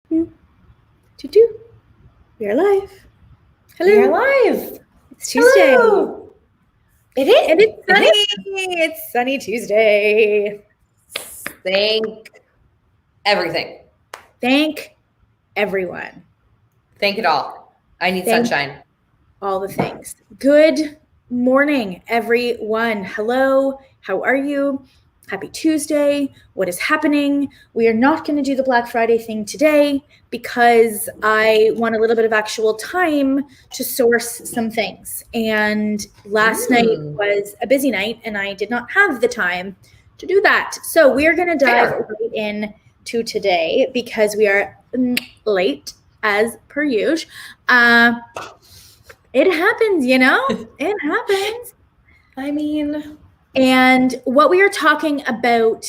Doo-doo. We are live. Hello. We are live. It's Tuesday. Hello. It is. And it's sunny. It's sunny Tuesday. Thank everything. Thank everyone. Thank it all. I need sunshine. All the things. Good morning, everyone. Hello. How are you? Happy Tuesday. What is happening? We are not going to do the Black Friday thing today because I want a little bit of actual time to source some things. And last night was a busy night and I did not have the time to do that. So we are going to dive right in to today because we are late as per usual. It happens, you know? It happens. I mean... And what we are talking about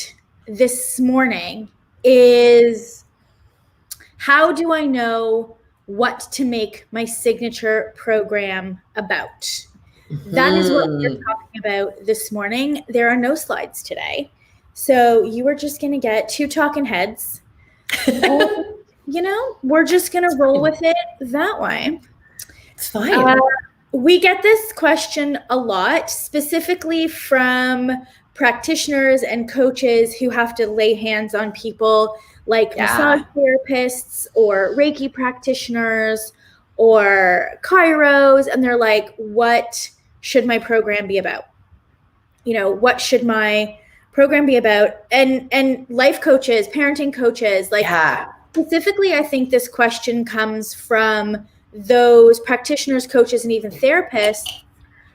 this morning is how do I know what to make my signature program about? That is what we're talking about this morning. There are no slides today. So you are just going to get two talking heads. And, you know, we're just going to roll with it that way. It's fine. We get this question a lot, specifically from practitioners and coaches who have to lay hands on people like massage therapists or Reiki practitioners or chiros. And they're like, what should my program be about? You know, what should my program be about? And life coaches, parenting coaches, like specifically, I think this question comes from those practitioners, coaches, and even therapists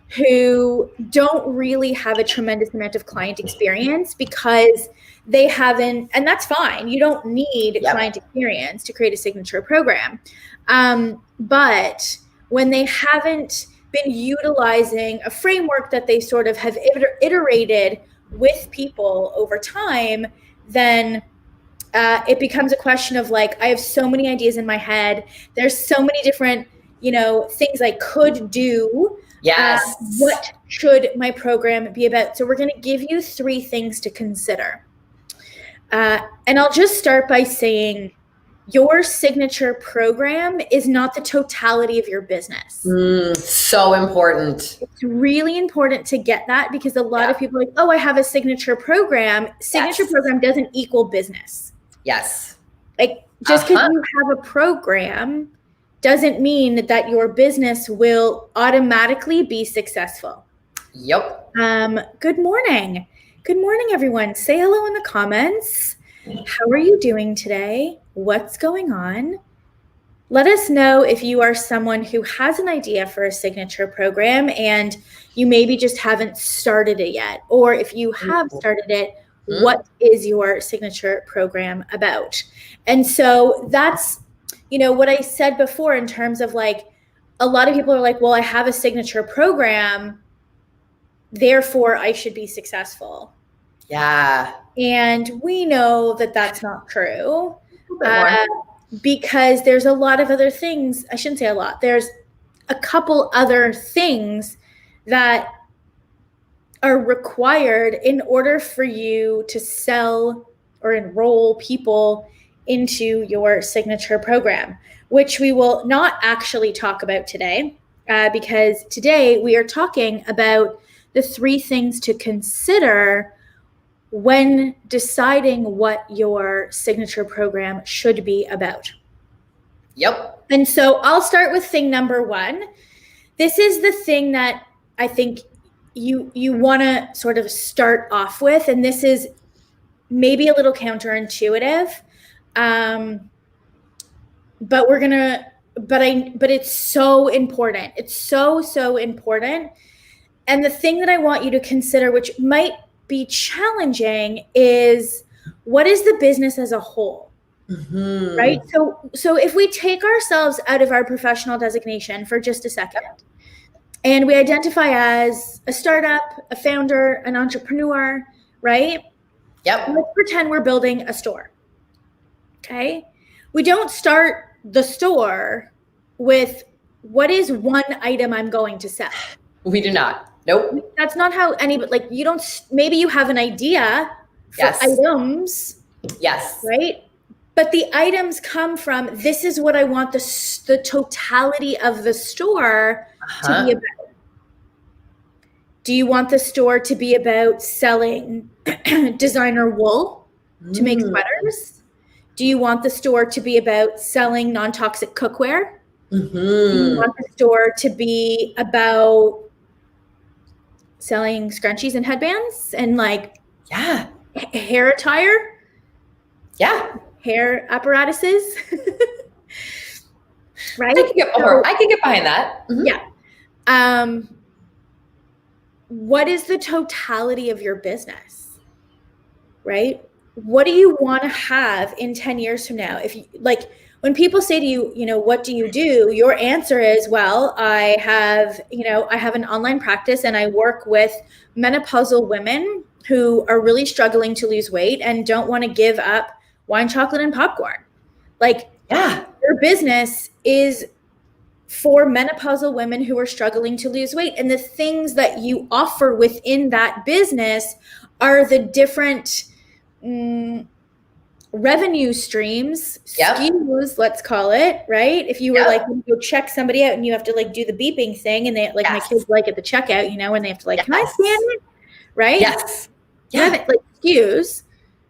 who don't really have a tremendous amount of client experience because they haven't, and that's fine. You don't need client experience to create a signature program. But when they haven't been utilizing a framework that they sort of have iterated with people over time, then it becomes a question of like, I have so many ideas in my head. There's so many different, you know, things I could do. What should my program be about? So we're going to give you 3 things to consider. And I'll just start by saying your signature program is not the totality of your business. So important. It's really important to get that because a lot of people are like, oh, I have a signature program. Signature program doesn't equal business. Yes. Like just because you have a program doesn't mean that your business will automatically be successful. Yep. Good morning. Good morning, everyone. Say hello in the comments. How are you doing today? What's going on? Let us know if you are someone who has an idea for a signature program and you maybe just haven't started it yet. Or if you have started it, what is your signature program about? And so that's, you know, what I said before in terms of like, a lot of people are like, well, I have a signature program, therefore I should be successful. Yeah. And we know that that's not true because there's a lot of other things. I shouldn't say a lot. There's a couple other things that are required in order for you to sell or enroll people into your signature program, which we will not actually talk about today because today we are talking about the 3 things to consider when deciding what your signature program should be about. Yep. And so I'll start with thing number 1. This is the thing that I think you want to sort of start off with, and this is maybe a little counterintuitive, but it's so important. It's so important. And the thing that I want you to consider, which might be challenging, is what is the business as a whole? Right? So if we take ourselves out of our professional designation for just a second, and we identify as a startup, a founder, an entrepreneur, right? Yep. Let's pretend we're building a store. Okay? We don't start the store with what is one item I'm going to sell. We do not. Nope. That's not how anybody, like, you don't, maybe you have an idea for items. Yes. Right? But the items come from, this is what I want the totality of the store to be about. Do you want the store to be about selling designer wool to make sweaters? Do you want the store to be about selling non-toxic cookware? Do you want the store to be about selling scrunchies and headbands and like hair attire? Yeah. Hair apparatuses? Right? I can get behind that. Yeah. What is the totality of your business? Right? What do you want to have in 10 years from now? If you, like, when people say to you, you know, what do you do? Your answer is, well, I have an online practice and I work with menopausal women who are really struggling to lose weight and don't want to give up wine, chocolate, and popcorn. Like, your business is for menopausal women who are struggling to lose weight. And the things that you offer within that business are the different revenue streams, SKUs, let's call it, right? If you were like, you go check somebody out and you have to like do the beeping thing, and they like my kids like at the checkout, you know, and they have to like, can I scan it? Right? Yes. Like SKUs,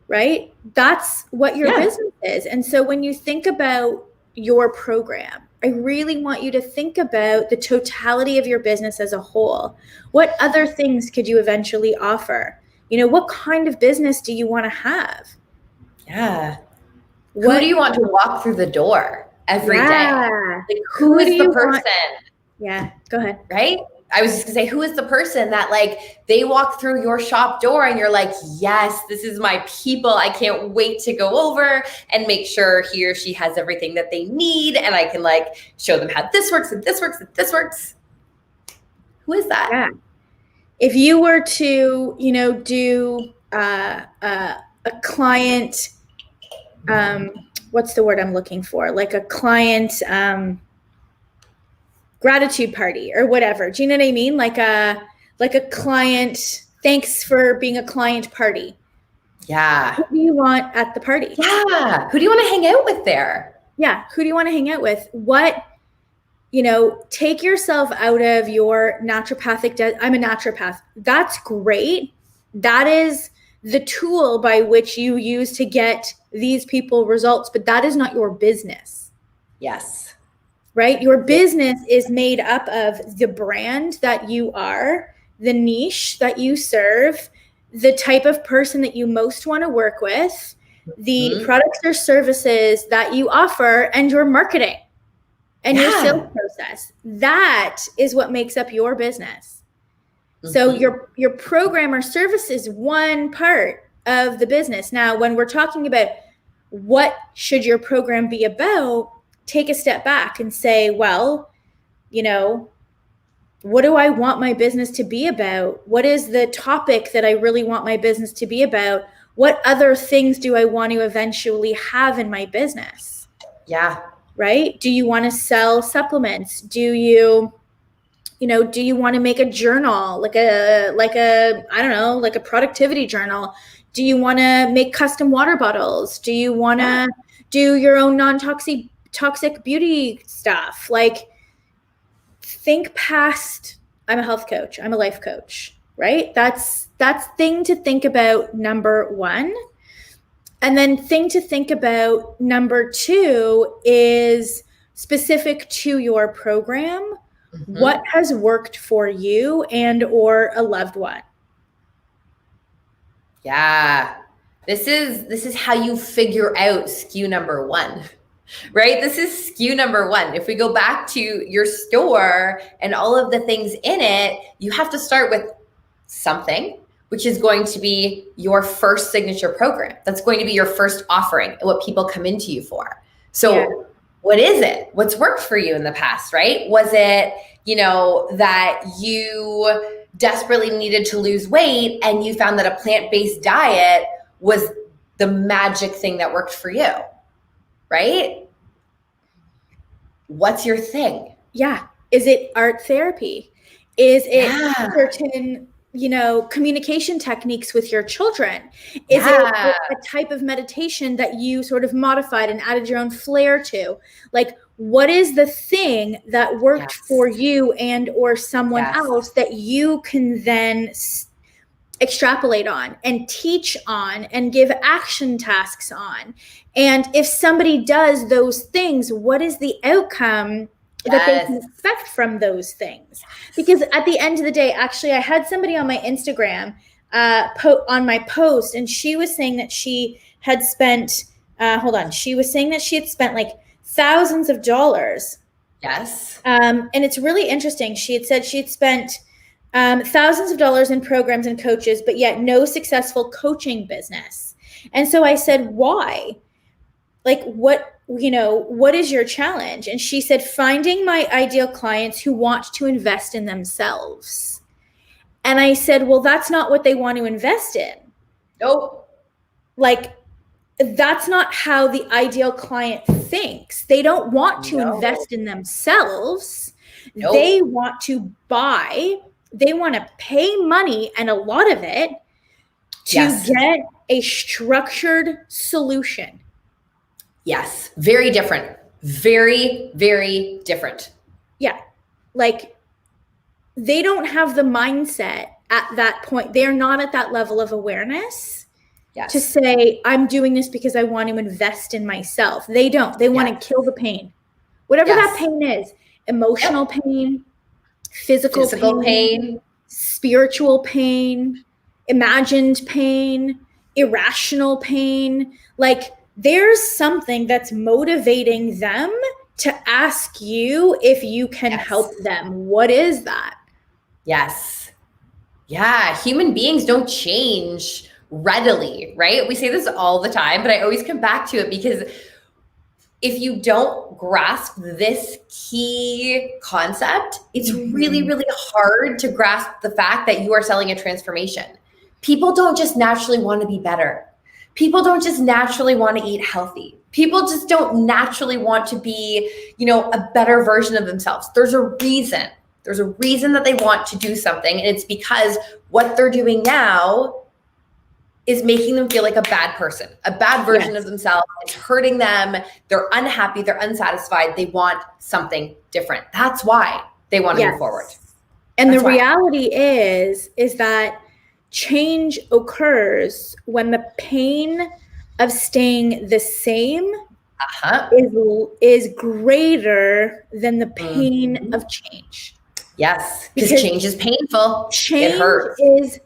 right? That's what your business is. And so when you think about your program, I really want you to think about the totality of your business as a whole. What other things could you eventually offer? You know, what kind of business do you want to have? Yeah. Who do you want to walk through the door every day? Like, who is the person? Yeah, go ahead. Right? I was just gonna say, who is the person that like they walk through your shop door and you're like, yes, this is my people. I can't wait to go over and make sure he or she has everything that they need. And I can like show them how this works and this works and this works. Who is that? Yeah. If you were to, you know, do a client, what's the word I'm looking for? Like a client gratitude party or whatever. Do you know what I mean? Like a client, thanks for being a client party. Yeah. Who do you want at the party? Yeah. Who do you want to hang out with there? Yeah. Who do you want to hang out with? What, you know, take yourself out of your naturopathic, I'm a naturopath. That's great. That is the tool by which you use to get these people results, but that is not your business. Yes. Right? Your business is made up of the brand that you are, the niche that you serve, the type of person that you most want to work with, the products or services that you offer, and your marketing and your sales process. That is what makes up your business. So your program or service is one part of the business. Now, when we're talking about what should your program be about, take a step back and say, well, you know, what do I want my business to be about? What is the topic that I really want my business to be about? What other things do I want to eventually have in my business? Yeah. Right? Do you want to sell supplements? Do you want to make a journal, like a I don't know, like a productivity journal? Do you want to make custom water bottles? Do you want to do your own toxic beauty stuff? Like, think past, I'm a health coach, I'm a life coach, right? That's thing to think about, number one. And then thing to think about, number two, is specific to your program. What has worked for you and or a loved one? Yeah. This is how you figure out SKU number one, right? This is SKU number one. If we go back to your store and all of the things in it, you have to start with something, which is going to be your first signature program. That's going to be your first offering and what people come into you for. So what is it? What's worked for you in the past, right? Was it, you know, that you desperately needed to lose weight and you found that a plant-based diet was the magic thing that worked for you, right? What's your thing? Yeah. Is it art therapy? Is it certain communication techniques with your children? Is it a type of meditation that you sort of modified and added your own flair to? Like, what is the thing that worked for you and or someone else that you can then extrapolate on and teach on and give action tasks on? And if somebody does those things, what is the outcome that they can expect from those things? Because at the end of the day, actually, I had somebody on my Instagram on my post, and she was saying that she had spent she was saying that she had spent like thousands of dollars. And it's really interesting. She had said she had spent thousands of dollars in programs and coaches, but yet no successful coaching business. And so I said, why? Like, what is your challenge? And she said, finding my ideal clients who want to invest in themselves. And I said, well, that's not what they want to invest in. Nope. Like, that's not how the ideal client thinks. They don't want to invest in themselves. Nope. They want to buy. They want to pay money, and a lot of it, to get a structured solution. Yes. Very different. Very, very different. Yeah. Like, they don't have the mindset at that point. They're not at that level of awareness to say, I'm doing this because I want to invest in myself. They don't. They want to kill the pain. Whatever that pain is, emotional pain, physical pain, spiritual pain, imagined pain, irrational pain. Like, there's something that's motivating them to ask you if you can help them. What is that? Yes. Yeah. Human beings don't change readily, right? We say this all the time, but I always come back to it because if you don't grasp this key concept, it's really, really hard to grasp the fact that you are selling a transformation. People don't just naturally want to be better. People don't just naturally want to eat healthy. People just don't naturally want to be, a better version of themselves. There's a reason. There's a reason that they want to do something. And it's because what they're doing now is making them feel like a bad person, a bad version of themselves. It's hurting them. They're unhappy. They're unsatisfied. They want something different. That's why they want to move forward. And the reality is that change occurs when the pain of staying the same is greater than the pain of change. Yes, because change is painful. Change it hurts. is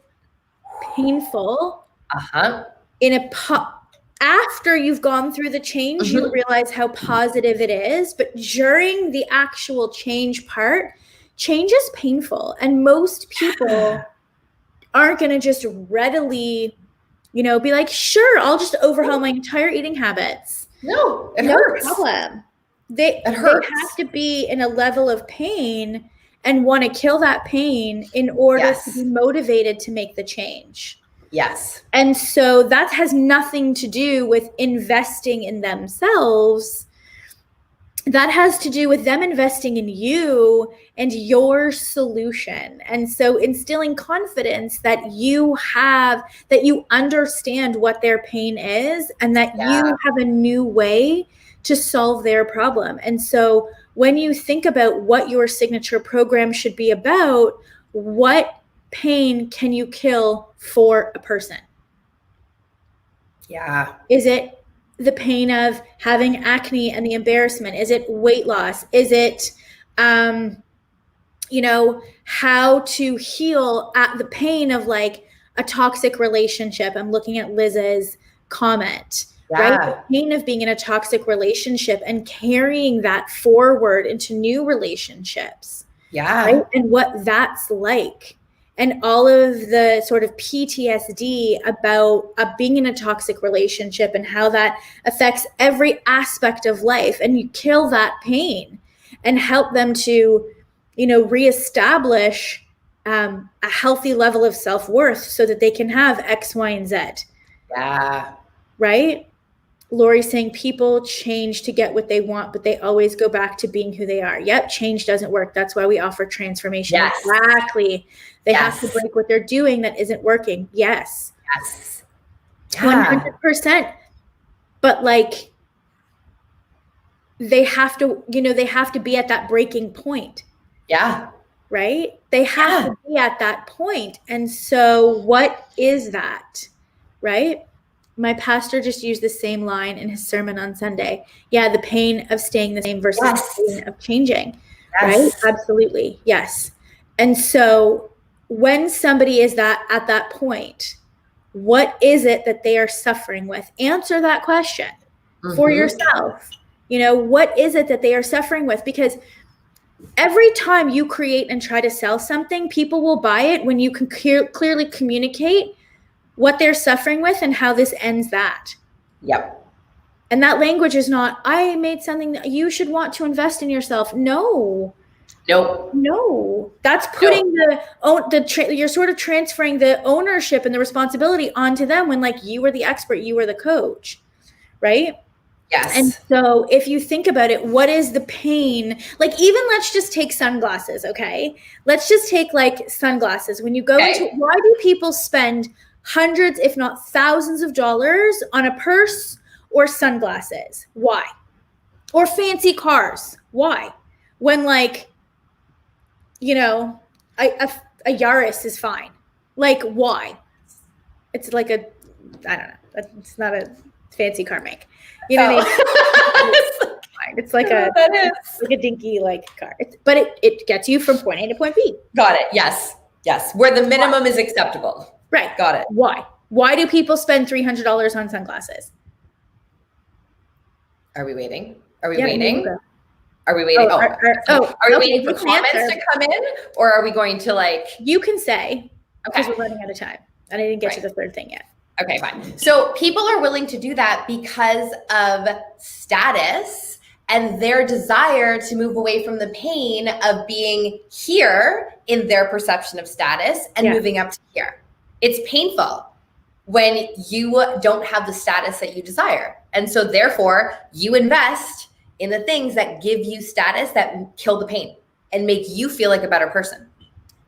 painful. After you've gone through the change, you realize how positive it is. But during the actual change part, change is painful. And most people aren't going to just readily, be like, sure, I'll just overhaul my entire eating habits. No, it hurts. No problem. They have to be in a level of pain and want to kill that pain in order to be motivated to make the change. Yes. And so that has nothing to do with investing in themselves. That has to do with them investing in you and your solution. And so instilling confidence that you understand what their pain is and that you have a new way to solve their problem. And so when you think about what your signature program should be about, what pain can you kill for a person? Yeah. Is it the pain of having acne and the embarrassment? Is it weight loss? Is it, how to heal at the pain of like a toxic relationship? I'm looking at Liz's comment, right? The pain of being in a toxic relationship and carrying that forward into new relationships. Yeah. Right? And what that's like. And all of the sort of PTSD about being in a toxic relationship and how that affects every aspect of life. And you kill that pain and help them to, reestablish a healthy level of self-worth so that they can have X, Y, and Z. Yeah. Right? Lori's saying people change to get what they want, but they always go back to being who they are. Yep, change doesn't work. That's why we offer transformation. Yes. Exactly. They have to break what they're doing that isn't working. Yes. Yes. 100%. But like, they have to, they have to be at that breaking point. Yeah. Right? They have to be at that point. And so what is that? Right? My pastor just used the same line in his sermon on Sunday. Yeah, the pain of staying the same versus the pain of changing. Right? Absolutely. Yes. And so when somebody is at that point, what is it that they are suffering with? Answer that question for yourself. What is it that they are suffering with? Because every time you create and try to sell something, people will buy it when you can clearly communicate what they're suffering with and how this ends that. Yep. And that language is not, I made something that you should want to invest in yourself. No. Nope. No. That's putting you're sort of transferring the ownership and the responsibility onto them when like you were the expert, you were the coach, right? Yes. And so if you think about it, what is the pain? Like even let's just take sunglasses, okay? Let's just take like sunglasses. When you go into, why do people spend hundreds, if not thousands of dollars on a purse or sunglasses? Why? Or fancy cars? Why? When like, a Yaris is fine. Like why? It's like I don't know. It's not a fancy car make. You know what I mean? It's like a dinky like car. But it gets you from point A to point B. Got it. Yes. Yes. Where the minimum is acceptable. Right. Got it. Why? Why do people spend $300 on sunglasses? Are we waiting? Are we waiting? Are we waiting? Are we waiting for comments to come in? Or are we going to like... You can say, because we're running out of time. And I didn't get to the third thing yet. Okay, fine. So people are willing to do that because of status and their desire to move away from the pain of being here in their perception of status and moving up to here. It's painful when you don't have the status that you desire. And so therefore you invest in the things that give you status that kill the pain and make you feel like a better person.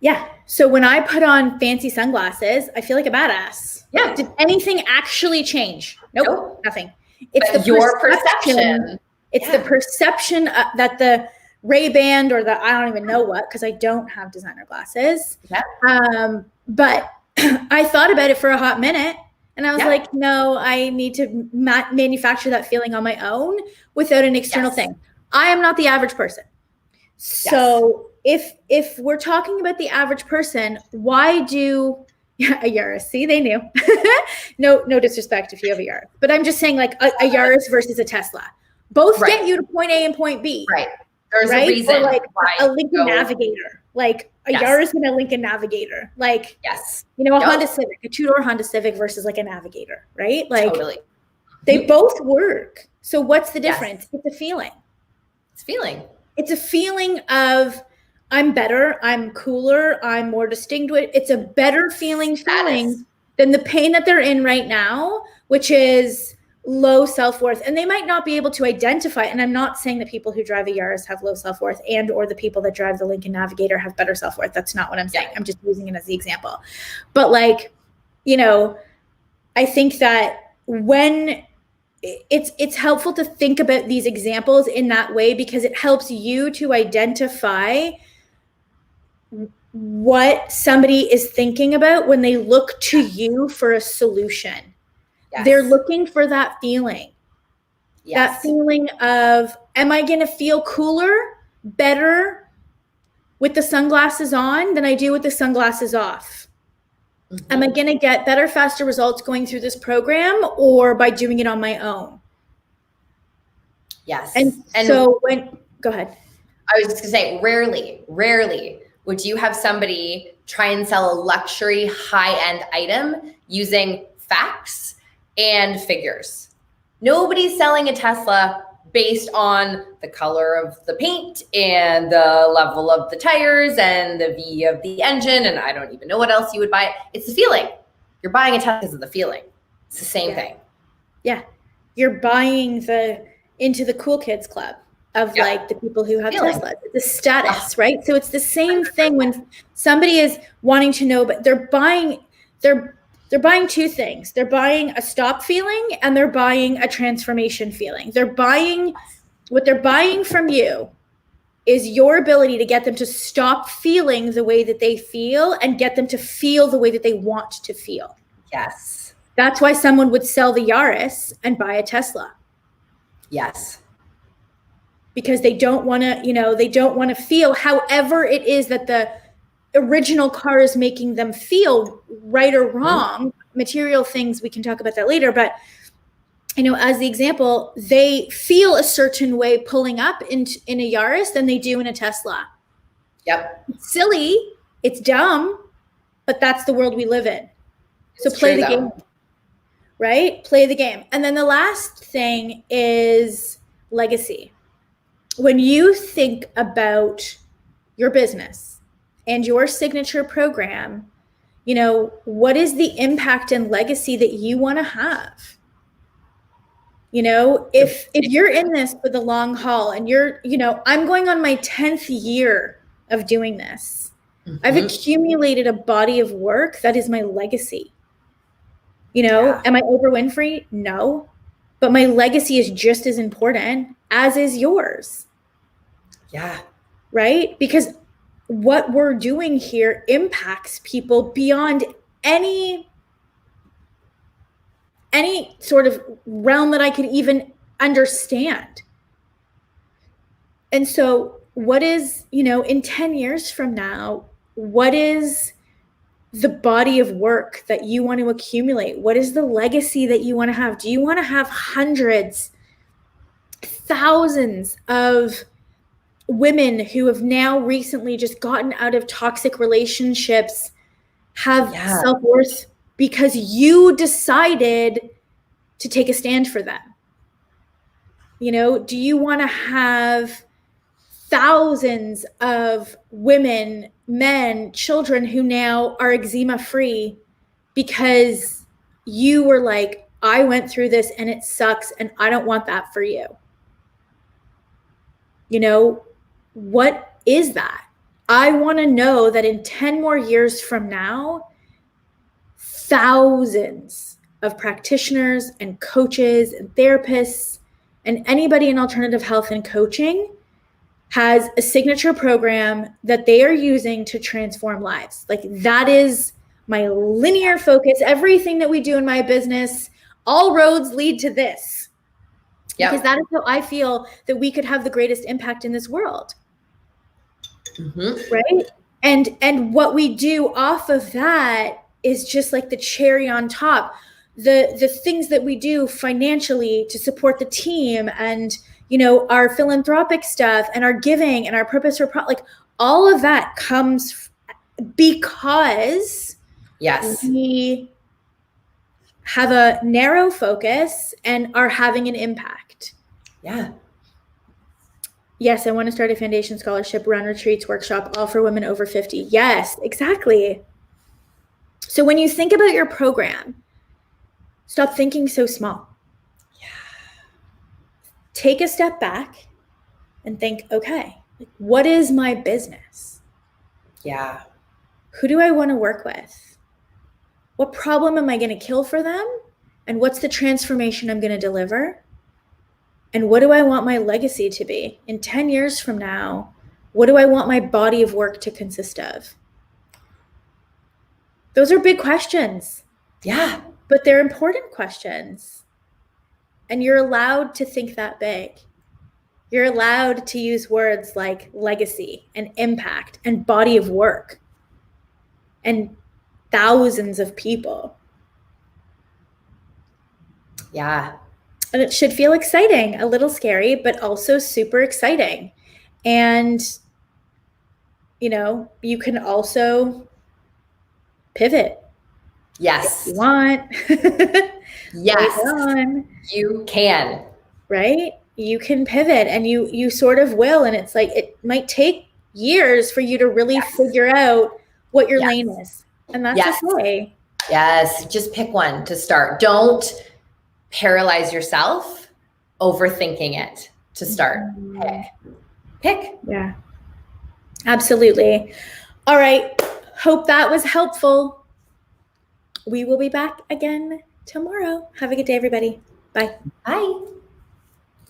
Yeah. So when I put on fancy sunglasses, I feel like a badass. Yeah. Did anything actually change? Nope. Nothing. It's your perception. It's the perception that the Ray-Ban or I don't even know what, because I don't have designer glasses. Yeah. But I thought about it for a hot minute and I was like, no, I need to manufacture that feeling on my own without an external thing. I am not the average person. So if we're talking about the average person, why do a Yaris? See, they knew. No disrespect if you have a Yaris, but I'm just saying like a Yaris versus a Tesla. Both get you to point A and point B. Right. There's a reason. Or like a Lincoln Navigator, like a Yaris and a Lincoln Navigator, like a Honda Civic, a two-door Honda Civic versus like a Navigator, right? Like they both work. So what's the difference? It's a feeling. It's feeling. It's a feeling of I'm better, I'm cooler, I'm more distinguished. It's a better feeling than the pain that they're in right now, which is low self-worth. And they might not be able to identify. And I'm not saying that people who drive a Yaris have low self-worth and or the people that drive the Lincoln Navigator have better self-worth. That's not what I'm saying. I'm just using it as the example. But like, I think that when it's helpful to think about these examples in that way, because it helps you to identify what somebody is thinking about when they look to you for a solution. They're looking for that feeling. That feeling of, am I going to feel cooler, better with the sunglasses on than I do with the sunglasses off? Mm-hmm. Am I going to get better, faster results going through this program or by doing it on my own? Yes. And so go ahead. I was just going to say, rarely would you have somebody try and sell a luxury high-end item using facts and figures. Nobody's selling a Tesla based on the color of the paint and the level of the tires and the V of the engine. And I don't even know what else you would buy. It's the feeling. You're buying a Tesla because of the feeling. It's the same thing. Yeah. you're buying into the cool kids club of like the people who have Teslas, the status, right? So it's the same thing when somebody is wanting to know, but they're buying two things. They're buying a stop feeling and they're buying a transformation feeling. What they're buying from you is your ability to get them to stop feeling the way that they feel and get them to feel the way that they want to feel. Yes. That's why someone would sell the Yaris and buy a Tesla. Yes. Because they don't want to feel however it is that the original car is making them feel, right or wrong. Mm-hmm. Material things, we can talk about that later, but as the example, they feel a certain way pulling up in a Yaris than they do in a Tesla. Yep. It's silly, it's dumb, but that's the world we live in. So play the game, right? Play the game. And then the last thing is legacy. When you think about your business and your signature program, what is the impact and legacy that you want to have? If you're in this for the long haul and I'm going on my 10th year of doing this. Mm-hmm. I've accumulated a body of work that is my legacy. Am I Oprah Winfrey? No. But my legacy is just as important as is yours. Yeah. Right? Because what we're doing here impacts people beyond any sort of realm that I could even understand. And so what is, in 10 years from now, what is the body of work that you want to accumulate? What is the legacy that you want to have? Do you want to have hundreds, thousands of women who have now recently just gotten out of toxic relationships have self-worth because you decided to take a stand for them? Do you want to have thousands of women, men, children who now are eczema free because you were like, I went through this and it sucks and I don't want that for you? What is that? I want to know that in 10 more years from now, thousands of practitioners and coaches and therapists and anybody in alternative health and coaching has a signature program that they are using to transform lives. Like, that is my linear focus. Everything that we do in my business, all roads lead to this. Yep. Because that is how I feel that we could have the greatest impact in this world. Mm-hmm. Right? And what we do off of that is just like the cherry on top. The things that we do financially to support the team and, our philanthropic stuff and our giving and our purpose for like all of that comes because we have a narrow focus and are having an impact. Yeah. Yes, I want to start a foundation scholarship, run retreats, workshop, all for women over 50. Yes, exactly. So when you think about your program, stop thinking so small. Yeah. Take a step back and think, okay, what is my business? Yeah. Who do I want to work with? What problem am I going to kill for them? And what's the transformation I'm going to deliver? And what do I want my legacy to be? In 10 years from now, what do I want my body of work to consist of? Those are big questions. Yeah. But they're important questions. And you're allowed to think that big. You're allowed to use words like legacy and impact and body of work and thousands of people. Yeah. And it should feel exciting, a little scary, but also super exciting. And, you can also pivot. Yes. If you want. Yes. You can. Right? You can pivot and you sort of will. And it's like, it might take years for you to really figure out what your lane is. And that's okay. Yes. Just pick one to start. Don't paralyze yourself overthinking it to start. Pick. Yeah, absolutely. All right. Hope that was helpful. We will be back again tomorrow. Have a good day, everybody. Bye. Bye.